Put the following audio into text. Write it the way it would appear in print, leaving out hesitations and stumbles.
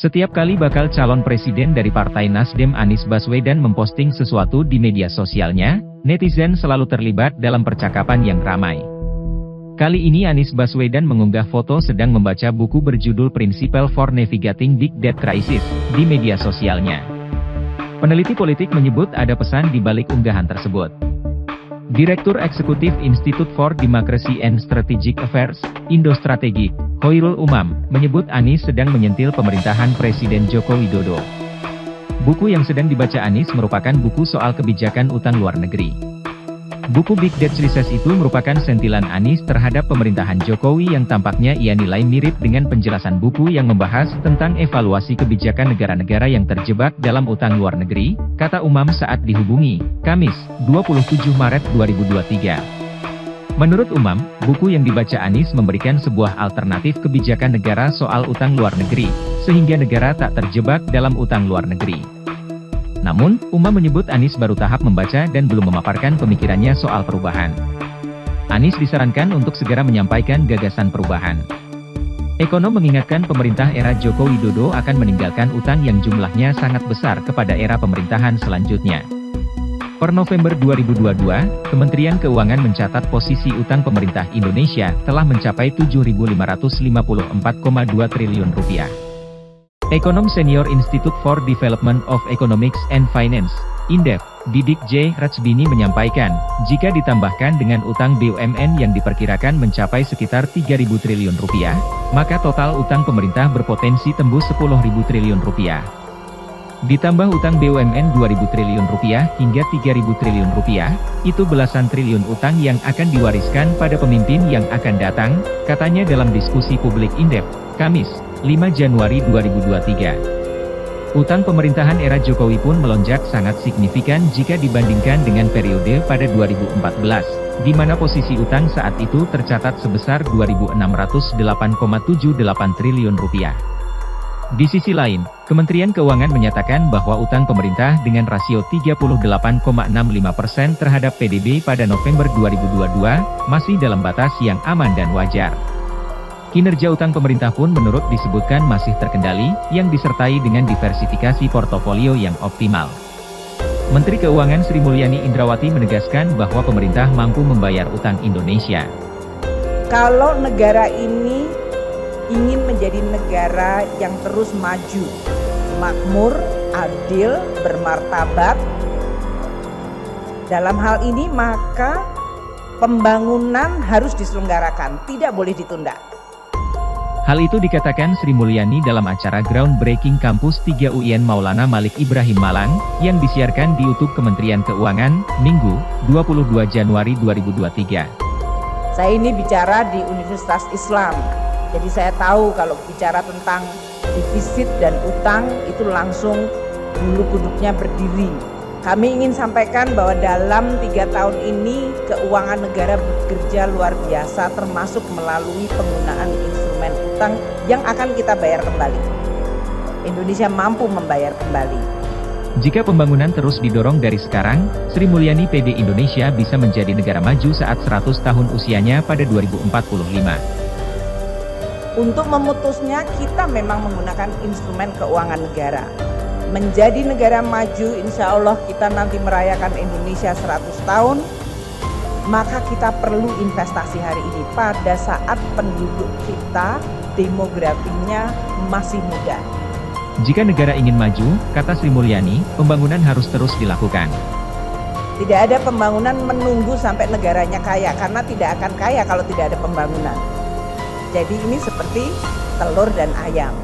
Setiap kali bakal calon presiden dari Partai Nasdem Anies Baswedan memposting sesuatu di media sosialnya, netizen selalu terlibat dalam percakapan yang ramai. Kali ini Anies Baswedan mengunggah foto sedang membaca buku berjudul Principle for Navigating Big Debt Crisis di media sosialnya. Peneliti politik menyebut ada pesan di balik unggahan tersebut. Direktur Eksekutif Institute for Democracy and Strategic Affairs, Indo Strategik, Khoirul Umam, menyebut Anies sedang menyentil pemerintahan Presiden Joko Widodo. Buku yang sedang dibaca Anies merupakan buku soal kebijakan utang luar negeri. Buku Big Debt Crisis itu merupakan sentilan Anies terhadap pemerintahan Jokowi yang tampaknya ia nilai mirip dengan penjelasan buku yang membahas tentang evaluasi kebijakan negara-negara yang terjebak dalam utang luar negeri, kata Umam saat dihubungi, Kamis, 27 Maret 2023. Menurut Umam, buku yang dibaca Anies memberikan sebuah alternatif kebijakan negara soal utang luar negeri, sehingga negara tak terjebak dalam utang luar negeri. Namun, Umam menyebut Anies baru tahap membaca dan belum memaparkan pemikirannya soal perubahan. Anies disarankan untuk segera menyampaikan gagasan perubahan. Ekonom mengingatkan pemerintah era Joko Widodo akan meninggalkan utang yang jumlahnya sangat besar kepada era pemerintahan selanjutnya. Per November 2022, Kementerian Keuangan mencatat posisi utang pemerintah Indonesia telah mencapai Rp7.554,2 triliun. Ekonom senior Institute for Development of Economics and Finance, INDEF, Didik J. Rajbini menyampaikan, jika ditambahkan dengan utang BUMN yang diperkirakan mencapai sekitar Rp3.000 triliun, maka total utang pemerintah berpotensi tembus Rp10.000 triliun. Ditambah utang BUMN Rp2.000 triliun hingga Rp3.000 triliun, itu belasan triliun utang yang akan diwariskan pada pemimpin yang akan datang, katanya dalam diskusi publik INDEF, Kamis, 5 Januari 2023. Utang pemerintahan era Jokowi pun melonjak sangat signifikan jika dibandingkan dengan periode pada 2014, di mana posisi utang saat itu tercatat sebesar Rp2.608,78 triliun. Di sisi lain, Kementerian Keuangan menyatakan bahwa utang pemerintah dengan rasio 38,65% terhadap PDB pada November 2022, masih dalam batas yang aman dan wajar. Kinerja utang pemerintah pun menurut disebutkan masih terkendali, yang disertai dengan diversifikasi portofolio yang optimal. Menteri Keuangan Sri Mulyani Indrawati menegaskan bahwa pemerintah mampu membayar utang Indonesia. Kalau negara ini ingin menjadi negara yang terus maju, makmur, adil, bermartabat, dalam hal ini maka pembangunan harus diselenggarakan, tidak boleh ditunda. Hal itu dikatakan Sri Mulyani dalam acara groundbreaking Kampus 3 UIN Maulana Malik Ibrahim Malang, yang disiarkan di YouTube Kementerian Keuangan, Minggu, 22 Januari 2023. Saya ini bicara di Universitas Islam, jadi saya tahu kalau bicara tentang defisit dan utang itu langsung bulu kuduknya berdiri. Kami ingin sampaikan bahwa dalam 3 tahun ini keuangan negara bekerja luar biasa, termasuk melalui penggunaan instrumen utang yang akan kita bayar kembali. Indonesia mampu membayar kembali. Jika pembangunan terus didorong dari sekarang, Sri Mulyani PD Indonesia bisa menjadi negara maju saat 100 tahun usianya pada 2045. Untuk memutusnya, kita memang menggunakan instrumen keuangan negara. Menjadi negara maju, insya Allah kita nanti merayakan Indonesia 100 tahun, maka kita perlu investasi hari ini pada saat penduduk kita demografinya masih muda. Jika negara ingin maju, kata Sri Mulyani, pembangunan harus terus dilakukan. Tidak ada pembangunan menunggu sampai negaranya kaya, karena tidak akan kaya kalau tidak ada pembangunan. Jadi ini seperti telur dan ayam.